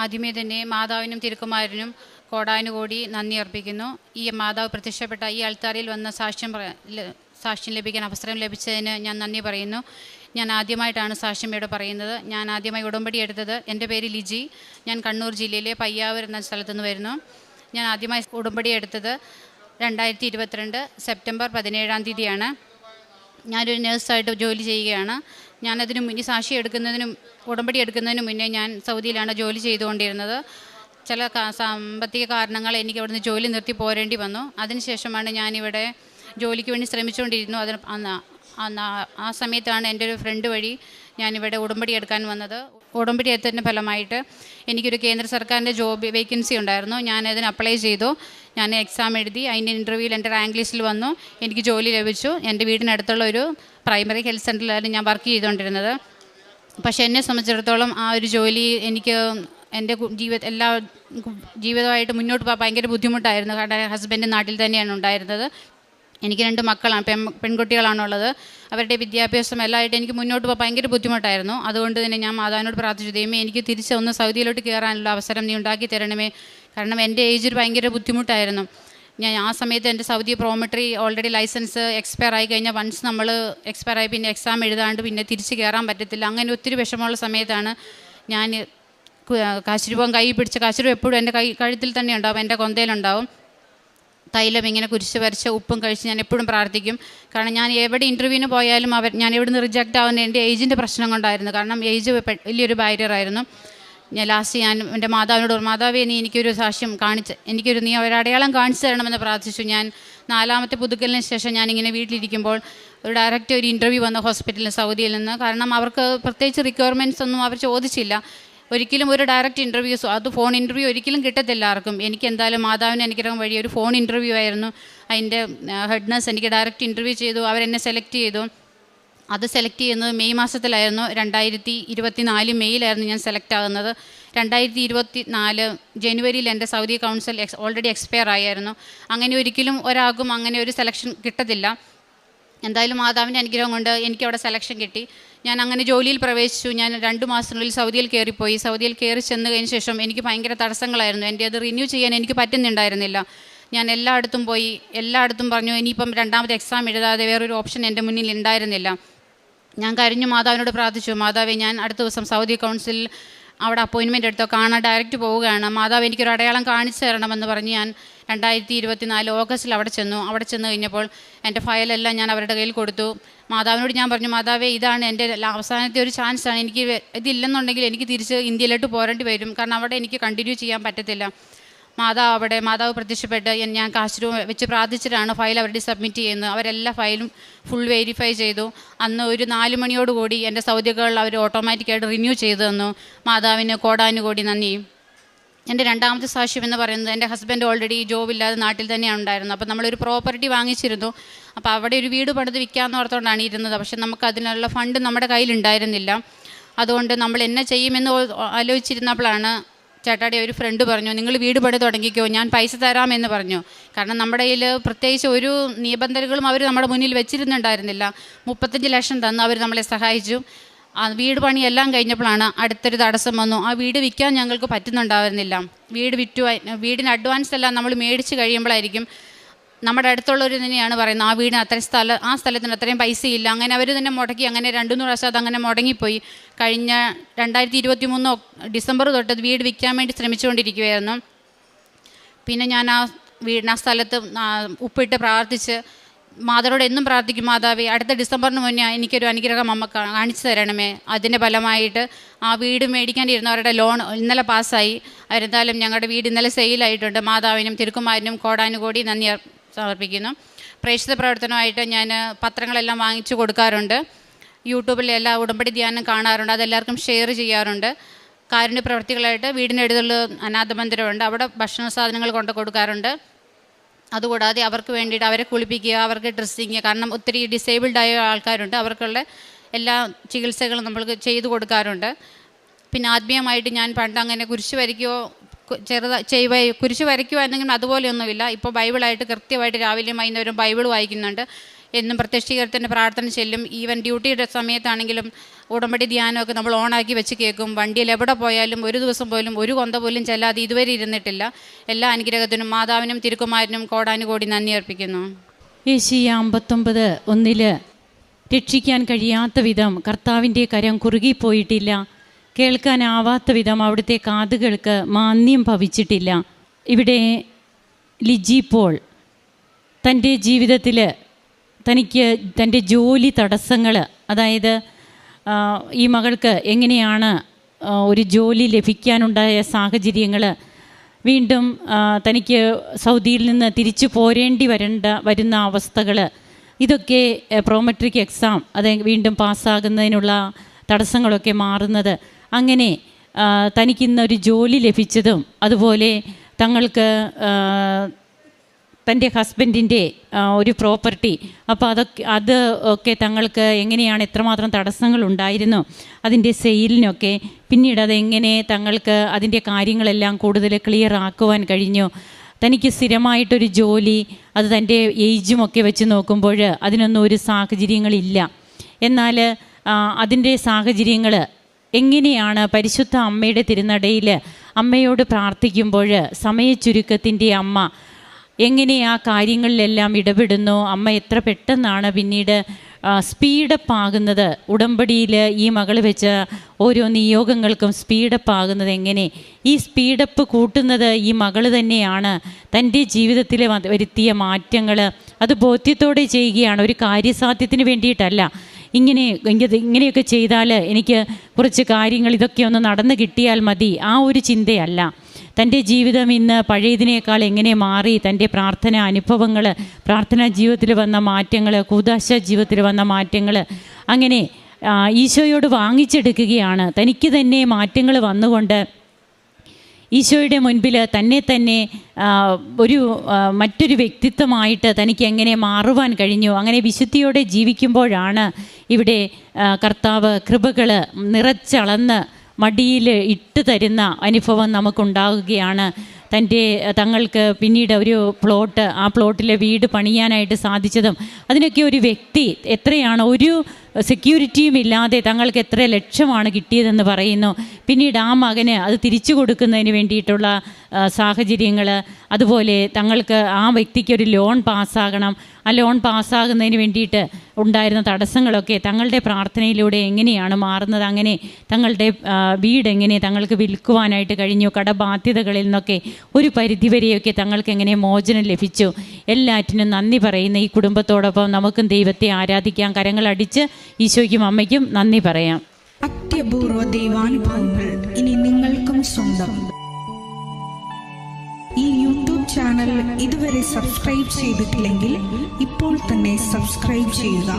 ആദ്യമേ തന്നെ മാതാവിനും തിരുക്കുമാരനും കോടാനുകോടി നന്ദി അർപ്പിക്കുന്നു. ഈ മാതാവ് പ്രത്യക്ഷപ്പെട്ട ഈ അൾത്താരയിൽ വന്ന സാക്ഷ്യം ലഭിക്കാൻ അവസരം ലഭിച്ചതിന് ഞാൻ നന്ദി പറയുന്നു. ഞാൻ ആദ്യമായിട്ടാണ് സാക്ഷ്യം ഇവിടെ പറയുന്നത്. ഞാൻ ആദ്യമായി ഉടമ്പടി എടുത്തത്, എൻ്റെ പേര് ലിജി, ഞാൻ കണ്ണൂർ ജില്ലയിലെ പയ്യാവൂർ എന്ന സ്ഥലത്തു നിന്ന് വരുന്നു. ഞാൻ ആദ്യമായി ഉടമ്പടി എടുത്തത് 2022 സെപ്റ്റംബർ 17 ഞാനൊരു നേഴ്സായിട്ട് ജോലി ചെയ്യുകയാണ്. ഞാനതിനു മുന്നേ ഉടമ്പടി എടുക്കുന്നതിന് മുന്നേ ഞാൻ സൗദിയിലാണ് ജോലി ചെയ്തുകൊണ്ടിരുന്നത്. ചില സാമ്പത്തിക കാരണങ്ങൾ എനിക്ക് അവിടുന്ന് ജോലി നിർത്തി പോരേണ്ടി വന്നു. അതിനുശേഷമാണ് ഞാനിവിടെ ജോലിക്ക് വേണ്ടി ശ്രമിച്ചുകൊണ്ടിരുന്നു. ആ സമയത്താണ് എൻ്റെ ഒരു ഫ്രണ്ട് വഴി ഞാനിവിടെ ഉടമ്പടി എടുക്കാൻ വന്നത്. ഉടമ്പടി എടുത്തതിൻ്റെ ഫലമായിട്ട് എനിക്കൊരു കേന്ദ്ര സർക്കാരിൻ്റെ ജോബ് വേക്കൻസി ഉണ്ടായിരുന്നു. ഞാനതിന് അപ്ലൈ ചെയ്തു. ഞാൻ എക്സാം എഴുതി. അതിൻ്റെ ഇൻ്റർവ്യൂവിൽ എൻ്റെ റാങ്ക് ലിസ്റ്റിൽ വന്നു. എനിക്ക് ജോലി ലഭിച്ചു. എൻ്റെ വീടിനടുത്തുള്ള ഒരു പ്രൈമറി ഹെൽത്ത് സെൻ്ററിലാണ് ഞാൻ വർക്ക് ചെയ്തുകൊണ്ടിരുന്നത്. പക്ഷേ എന്നെ സംബന്ധിച്ചിടത്തോളം ആ ഒരു ജോലി എനിക്ക് എൻ്റെ ജീവിതമായിട്ട് മുന്നോട്ട് പോകാൻ ഭയങ്കര ബുദ്ധിമുട്ടായിരുന്നു. കാരണം ഹസ്ബൻഡ് നാട്ടിൽ തന്നെയാണ് ഉണ്ടായിരുന്നത്. എനിക്ക് 2 മക്കളാണ്, പെൺകുട്ടികളാണുള്ളത്. അവരുടെ വിദ്യാഭ്യാസം എല്ലാമായിട്ട് എനിക്ക് മുന്നോട്ട് പോകാൻ ഭയങ്കര ബുദ്ധിമുട്ടായിരുന്നു. അതുകൊണ്ട് തന്നെ ഞാൻ മാതാവിനോട് പ്രാർത്ഥിച്ചു, ദൈവമേ എനിക്ക് തിരിച്ച് ഒന്ന് സൗദിയിലോട്ട് കയറാനുള്ള അവസരം നീ ഉണ്ടാക്കി തരണമേ. കാരണം എൻ്റെ ഏജ് ഭയങ്കര ബുദ്ധിമുട്ടായിരുന്നു. ഞാൻ ആ സമയത്ത് എൻ്റെ സൗദി പ്രോമെട്രി ഓൾറെഡി ലൈസൻസ് എക്സ്പയർ ആയി കഴിഞ്ഞാൽ വൺസ് നമ്മൾ എക്സ്പയർ ആയി പിന്നെ എക്സാം എഴുതാണ്ട് പിന്നെ തിരിച്ച് കയറാൻ പറ്റത്തില്ല. അങ്ങനെ ഒത്തിരി വിഷമമുള്ള സമയത്താണ് ഞാൻ കാശുരൂപം കൈ പിടിച്ച കാശുരൂപം എപ്പോഴും എൻ്റെ കഴുത്തിൽ തന്നെ ഉണ്ടാവും, എൻ്റെ കൊന്തയിലുണ്ടാവും. തൈലം ഇങ്ങനെ കുരിശ് വരച്ച ഉപ്പും കഴിച്ച് ഞാൻ എപ്പോഴും പ്രാർത്ഥിക്കും. കാരണം ഞാൻ എവിടെ ഇൻ്റർവ്യൂവിന് പോയാലും ഞാൻ എവിടുന്ന് റിജക്റ്റ് ആവുന്ന എൻ്റെ ഏജിൻ്റെ പ്രശ്നം കൊണ്ടായിരുന്നു. കാരണം ഏജ് വലിയൊരു ബാരിയറായിരുന്നു. ഞാൻ എൻ്റെ മാതാവിനോട് മാതാവേ നീ എനിക്കൊരു സാക്ഷ്യം നീ ഒരടയാളം കാണിച്ചു തരണമെന്ന് പ്രാർത്ഥിച്ചു. ഞാൻ 4ാമത്തെ പുതുക്കലിന് ശേഷം ഞാനിങ്ങനെ വീട്ടിലിരിക്കുമ്പോൾ ഒരു ഇൻ്റർവ്യൂ വന്ന ഹോസ്പിറ്റലിൽ സൗദിയിൽ നിന്ന്. കാരണം അവർക്ക് പ്രത്യേകിച്ച് റിക്വയർമെൻറ്റ്സ് ഒന്നും അവർ ചോദിച്ചില്ല. ഒരിക്കലും ഒരു ഡയറക്റ്റ് ഇൻ്റർവ്യൂ, അത് ഫോൺ ഇൻ്റർവ്യൂ ഒരിക്കലും കിട്ടത്തില്ല ആർക്കും. എനിക്ക് എന്തായാലും മാതാവിന് അനുഗ്രഹം വഴി ഒരു ഫോൺ ഇൻ്റർവ്യൂ ആയിരുന്നു. അതിൻ്റെ ഹെഡ് നഴ്സ് എനിക്ക് ഡയറക്റ്റ് ഇൻ്റർവ്യൂ ചെയ്തു. അവരെന്നെ സെലക്ട് ചെയ്തു. അത് സെലക്ട് ചെയ്യുന്നത് മെയ് മാസത്തിലായിരുന്നു. 2024 മെയ്യിലായിരുന്നു ഞാൻ സെലക്ട് ആകുന്നത്. 2024 ജനുവരിയിൽ എൻ്റെ സൗദി കൗൺസിൽ ഓൾറെഡി എക്സ്പയർ ആയിരുന്നു. അങ്ങനെ ഒരിക്കലും ഒരാൾക്കും അങ്ങനെ ഒരു സെലക്ഷൻ കിട്ടത്തില്ല. എന്തായാലും മാതാവിൻ്റെ അനുഗ്രഹം കൊണ്ട് എനിക്ക് അവിടെ സെലക്ഷൻ കിട്ടി. ഞാൻ അങ്ങനെ ജോലിയിൽ പ്രവേശിച്ചു. ഞാൻ 2 മാസത്തിനുള്ളിൽ സൗദിയിൽ കയറിപ്പോയി. സൗദിയിൽ കയറി ചെന്ന് കഴിഞ്ഞ ശേഷം എനിക്ക് ഭയങ്കര തടസ്സങ്ങളായിരുന്നു. എൻ്റെ അത് റിന്യൂ ചെയ്യാൻ എനിക്ക് പറ്റുന്നുണ്ടായിരുന്നില്ല. ഞാൻ എല്ലായിടത്തും പറഞ്ഞു ഇനിയിപ്പം 2ാമത്തെ എക്സാം എഴുതാതെ വേറൊരു ഓപ്ഷൻ എൻ്റെ മുന്നിൽ ഉണ്ടായിരുന്നില്ല. ഞാൻ കരഞ്ഞു മാതാവിനോട് പ്രാർത്ഥിച്ചു, മാതാവേ ഞാൻ അടുത്ത ദിവസം സൗദി കൗൺസിലിൽ അവിടെ അപ്പോയിൻമെൻ്റ് എടുത്തോ കാണാൻ ഡയറക്റ്റ് പോവുകയാണ്, മാതാവ് എനിക്കൊരു അടയാളം കാണിച്ചു തരണമെന്ന് പറഞ്ഞ് ഞാൻ 2024 ഓഗസ്റ്റിൽ അവിടെ ചെന്ന് കഴിഞ്ഞപ്പോൾ എൻ്റെ ഫയലെല്ലാം ഞാൻ അവരുടെ കയ്യിൽ കൊടുത്തു. മാതാവിനോട് ഞാൻ പറഞ്ഞു, മാതാവേ ഇതാണ് എൻ്റെ അവസാനത്തെ ഒരു ചാൻസാണ്, എനിക്ക് ഇതില്ലെന്നുണ്ടെങ്കിൽ എനിക്ക് തിരിച്ച് ഇന്ത്യയിലോട്ട് പോരേണ്ടി വരും. കാരണം അവിടെ എനിക്ക് കണ്ടിന്യൂ ചെയ്യാൻ പറ്റത്തില്ല. മാതാവ് പ്രത്യക്ഷപ്പെട്ട് ഞാൻ കാശുരൂപം വെച്ച് പ്രാർത്ഥിച്ചിട്ടാണ് ഫയൽ അവരുടെ സബ്മിറ്റ് ചെയ്യുന്നത്. അവരെല്ലാ ഫയലും ഫുൾ വെരിഫൈ ചെയ്തു. അന്ന് ഒരു 4 മണിയോടുകൂടി എൻ്റെ സൗദികൾ അവർ ഓട്ടോമാറ്റിക്കായിട്ട് റിന്യൂ ചെയ്തു തന്നു. മാതാവിന് കോടാനുകോടി നന്ദി. എൻ്റെ 2ാമത്തെ സാക്ഷ്യം എന്ന് പറയുന്നത്, എൻ്റെ ഹസ്ബൻഡ് ഓൾറെഡി ജോബില്ലാതെ നാട്ടിൽ തന്നെയാണ് ഉണ്ടായിരുന്നത്. അപ്പോൾ നമ്മളൊരു പ്രോപ്പർട്ടി വാങ്ങിച്ചിരുന്നു. അപ്പോൾ അവിടെ ഒരു വീട് പണിത് വിൽക്കാമെന്ന് ഓർത്തുകൊണ്ടാണ് ഇരുന്നത്. പക്ഷെ നമുക്ക് അതിനുള്ള ഫണ്ട് നമ്മുടെ കയ്യിലുണ്ടായിരുന്നില്ല. അതുകൊണ്ട് നമ്മൾ എന്നെ ചെയ്യുമെന്ന് ആലോചിച്ചിരുന്നപ്പോഴാണ് ചേട്ടാടി ഒരു ഫ്രണ്ട് പറഞ്ഞു, നിങ്ങൾ വീട് പണി തുടങ്ങിക്കോ, ഞാൻ പൈസ തരാമെന്ന് പറഞ്ഞു. കാരണം നമ്മുടെ കയ്യിൽ പ്രത്യേകിച്ച് ഒരു നിബന്ധനകളും അവർ നമ്മുടെ മുന്നിൽ വെച്ചിരുന്നുണ്ടായിരുന്നില്ല. 35 ലക്ഷം തന്ന് അവർ നമ്മളെ സഹായിച്ചു. ആ വീട് പണിയെല്ലാം കഴിഞ്ഞപ്പോഴാണ് അടുത്തൊരു തടസ്സം വന്നു. ആ വീട് വിൽക്കാൻ ഞങ്ങൾക്ക് പറ്റുന്നുണ്ടായിരുന്നില്ല. വീടിന് അഡ്വാൻസ് എല്ലാം നമ്മൾ മേടിച്ച് കഴിയുമ്പോഴായിരിക്കും നമ്മുടെ അടുത്തുള്ളവർ തന്നെയാണ് പറയുന്നത് ആ വീടിന് ആ സ്ഥലത്തിന് അത്രയും പൈസയില്ല. അങ്ങനെ അവർ തന്നെ മുടക്കി. അങ്ങനെ 2-3 പ്രാവശ്യം അതങ്ങനെ മുടങ്ങിപ്പോയി. കഴിഞ്ഞ 2023 ഡിസംബർ തൊട്ട് വീട് വിൽക്കാൻ വേണ്ടി ശ്രമിച്ചുകൊണ്ടിരിക്കുകയായിരുന്നു. പിന്നെ ഞാൻ ആ സ്ഥലത്ത് ഉപ്പിട്ട് പ്രാർത്ഥിച്ച് മാതാവിനോട് എന്നും പ്രാർത്ഥിക്കും, മാതാവേ അടുത്ത ഡിസംബറിന് മുന്നേ എനിക്കൊരു അനുഗ്രഹം അമ്മ കാണിച്ചു തരണമേ. അതിൻ്റെ ഫലമായിട്ട് ആ വീട് മേടിക്കാണ്ടിരുന്നവരുടെ ലോൺ ഇന്നലെ പാസ്സായി. അവരെന്തായാലും ഞങ്ങളുടെ വീട് ഇന്നലെ സെയിലായിട്ടുണ്ട്. മാതാവിനും തിരുക്കുമാരനും കോടാനുകോടി നന്ദി സമർപ്പിക്കുന്നു. പ്രേക്ഷിത പ്രവർത്തനമായിട്ട് ഞാൻ പത്രങ്ങളെല്ലാം വാങ്ങിച്ചു കൊടുക്കാറുണ്ട്. യൂട്യൂബിൽ എല്ലാ ഉടമ്പടി ധ്യാനം കാണാറുണ്ട്. അതെല്ലാവർക്കും ഷെയർ ചെയ്യാറുണ്ട്. കാരുണ്യ പ്രവർത്തികളായിട്ട് വീടിനടുത്തുള്ള അനാഥ മന്ദിരമുണ്ട്, അവിടെ ഭക്ഷണ സാധനങ്ങൾ കൊണ്ട് കൊടുക്കാറുണ്ട്. അതുകൂടാതെ അവർക്ക് വേണ്ടിയിട്ട് അവരെ കുളിപ്പിക്കുക, അവർക്ക് ഡ്രസ്സിങ്, കാരണം ഒത്തിരി ഡിസേബിൾഡ് ആയ ആൾക്കാരുണ്ട്, അവർക്കുള്ള എല്ലാ ചികിത്സകളും നമ്മൾക്ക് ചെയ്തു കൊടുക്കാറുണ്ട്. പിന്നെ ആത്മീയമായിട്ട് ഞാൻ പണ്ട് അങ്ങനെ കുരിശ് വരയ്ക്കുകയോ കുരിശ് വരയ്ക്കുവായിരുന്നെങ്കിലും അതുപോലെയൊന്നുമില്ല. ഇപ്പോൾ ബൈബിളായിട്ട് കൃത്യമായിട്ട് രാവിലെയും വൈകുന്നേരം ബൈബിൾ വായിക്കുന്നുണ്ട്. എന്നും പ്രത്യക്ഷീകരണത്തിൻ്റെ പ്രാർത്ഥന ചെല്ലും. ഈവൻ ഡ്യൂട്ടിയുടെ സമയത്താണെങ്കിലും ഉടമ്പടി ധ്യാനമൊക്കെ നമ്മൾ ഓണാക്കി വെച്ച് കേൾക്കും. വണ്ടിയിൽ എവിടെ പോയാലും ഒരു ദിവസം പോലും ഒരു കൊന്ത പോലും ചെല്ലാതെ ഇതുവരെ ഇരുന്നിട്ടില്ല. എല്ലാ അനുഗ്രഹത്തിനും മാതാവിനും തിരുക്കുമാരനും കോടാനുകോടി നന്ദി അർപ്പിക്കുന്നു. യേശയ്യ 59:1 രക്ഷിക്കാൻ കഴിയാത്ത വിധം കർത്താവിൻ്റെ കരം കുറുകിപ്പോയിട്ടില്ല, കേൾക്കാനാവാത്ത വിധം അവിടുത്തെ കാതുകൾക്ക് മാന്യം ഭവിച്ചിട്ടില്ല. ഇവിടെ ലിജി പോൾ തൻ്റെ ജീവിതത്തിൽ തനിക്ക് തൻ്റെ ജോലി തടസ്സങ്ങൾ, അതായത് ഈ മകൾക്ക് എങ്ങനെയാണ് ഒരു ജോലി ലഭിക്കാനുണ്ടായ സാഹചര്യങ്ങൾ, വീണ്ടും തനിക്ക് സൗദിയിൽ നിന്ന് തിരിച്ചു പോരേണ്ടി വരുന്ന അവസ്ഥകൾ, ഇതൊക്കെ പ്രോമെട്രിക് എക്സാം അത് വീണ്ടും പാസ്സാകുന്നതിനുള്ള തടസ്സങ്ങളൊക്കെ മാറുന്നത്, അങ്ങനെ തനിക്കിന്നൊരു ജോലി ലഭിച്ചതും, അതുപോലെ തങ്ങൾക്ക് തൻ്റെ ഹസ്ബൻഡിൻ്റെ ഒരു പ്രോപ്പർട്ടി, അപ്പോൾ അത് ഒക്കെ തങ്ങൾക്ക് എങ്ങനെയാണ് എത്രമാത്രം തടസ്സങ്ങളുണ്ടായിരുന്നു അതിൻ്റെ സെയിലിനൊക്കെ, പിന്നീട് അതെങ്ങനെ തങ്ങൾക്ക് അതിൻ്റെ കാര്യങ്ങളെല്ലാം കൂടുതൽ ക്ലിയർ ആക്കുവാൻ കഴിഞ്ഞു. തനിക്ക് സ്ഥിരമായിട്ടൊരു ജോലി, അത് തൻ്റെ ഏജുമൊക്കെ വെച്ച് നോക്കുമ്പോൾ അതിനൊന്നും ഒരു സാഹചര്യങ്ങളില്ല. എന്നാൽ അതിൻ്റെ സാഹചര്യങ്ങൾ എങ്ങനെയാണ് പരിശുദ്ധ അമ്മയുടെ തിരുനടയിൽ അമ്മയോട് പ്രാർത്ഥിക്കുമ്പോൾ സമയച്ചുരുക്കത്തിൻ്റെ അമ്മ എങ്ങനെ ആ കാര്യങ്ങളിലെല്ലാം ഇടപെടുന്നു, അമ്മ എത്ര പെട്ടെന്നാണ് പിന്നീട് സ്പീഡപ്പ് ആകുന്നത്, ഉടമ്പടിയിൽ ഈ മകൾ വെച്ച ഓരോ നിയോഗങ്ങൾക്കും സ്പീഡപ്പ് ആകുന്നത് എങ്ങനെ, ഈ സ്പീഡപ്പ് കൂട്ടുന്നത് ഈ മകൾ തന്നെയാണ്. തൻ്റെ ജീവിതത്തിൽ വരുത്തിയ മാറ്റങ്ങൾ അത് ബോധ്യത്തോടെ ചെയ്യുകയാണ്, ഒരു കാര്യസാധ്യത്തിന് വേണ്ടിയിട്ടല്ല. ഇങ്ങനെയൊക്കെ ചെയ്താൽ എനിക്ക് കുറച്ച് കാര്യങ്ങൾ ഇതൊക്കെ ഒന്ന് നടന്നു കിട്ടിയാൽ മതി, ആ ഒരു ചിന്തയല്ല. തൻ്റെ ജീവിതം ഇന്ന് പഴയതിനേക്കാൾ എങ്ങനെ മാറി, തൻ്റെ പ്രാർത്ഥന അനുഭവങ്ങൾ, പ്രാർത്ഥനാ ജീവിതത്തിൽ വന്ന മാറ്റങ്ങൾ, കൂദാശ ജീവിതത്തിൽ വന്ന മാറ്റങ്ങൾ, അങ്ങനെ ഈശോയോട് വാങ്ങിച്ചെടുക്കുകയാണ്. തനിക്ക് തന്നെ മാറ്റങ്ങൾ വന്നുകൊണ്ട് ഈശോയുടെ മുൻപിൽ തന്നെ മറ്റൊരു വ്യക്തിത്വമായിട്ട് തനിക്ക് എങ്ങനെ മാറുവാൻ കഴിഞ്ഞു. അങ്ങനെ വിശുദ്ധിയോടെ ജീവിക്കുമ്പോഴാണ് ഇവിടെ കർത്താവ് കൃപകൾ നിറച്ചളന്ന് മടിയിൽ ഇട്ട് തരുന്ന അനുഭവം നമുക്കുണ്ടാവുകയാണ്. തങ്ങൾക്ക് പിന്നീട് ഒരു പ്ലോട്ട്, ആ പ്ലോട്ടിലെ വീട് പണിയാനായിട്ട് സാധിച്ചതും, അതിനൊക്കെ ഒരു വ്യക്തി എത്രയാണ്, ഒരു സെക്യൂരിറ്റിയും ഇല്ലാതെ തങ്ങൾക്ക് എത്ര ലക്ഷമാണ് കിട്ടിയതെന്ന് പറയുന്നു. പിന്നീട് ആ മകന് അത് തിരിച്ചു കൊടുക്കുന്നതിന് വേണ്ടിയിട്ടുള്ള സാഹചര്യങ്ങൾ, അതുപോലെ തങ്ങൾക്ക് ആ വ്യക്തിക്ക് ഒരു ലോൺ പാസ്സാകണം, ആ ലോൺ പാസ്സാകുന്നതിന് വേണ്ടിയിട്ട് ഉണ്ടായിരുന്ന തടസ്സങ്ങളൊക്കെ തങ്ങളുടെ പ്രാർത്ഥനയിലൂടെ എങ്ങനെയാണ് മാറുന്നത്. അങ്ങനെ തങ്ങളുടെ വീട് എങ്ങനെ തങ്ങൾക്ക് വിൽക്കുവാനായിട്ട് കഴിഞ്ഞു, കടബാധ്യതകളിൽ നിന്നൊക്കെ ഒരു പരിധിവരെയൊക്കെ തങ്ങൾക്ക് എങ്ങനെ മോചനം ലഭിച്ചു. എല്ലാറ്റിനും നന്ദി പറയുന്ന ഈ കുടുംബത്തോടൊപ്പം നമുക്കും ദൈവത്തെ ആരാധിക്കാം. കരങ്ങളടിച്ച് ഈശോയ്ക്കും അമ്മയ്ക്കും നന്ദി പറയാം. അത്യപൂർവ ദൈവാനുഭവങ്ങൾ ഇനി നിങ്ങൾക്കും സ്വന്തം. ഈ യൂട്യൂബ് ചാനൽ ഇതുവരെ സബ്സ്ക്രൈബ് ചെയ്തിട്ടില്ലെങ്കിൽ ഇപ്പോൾ തന്നെ സബ്സ്ക്രൈബ് ചെയ്യുക.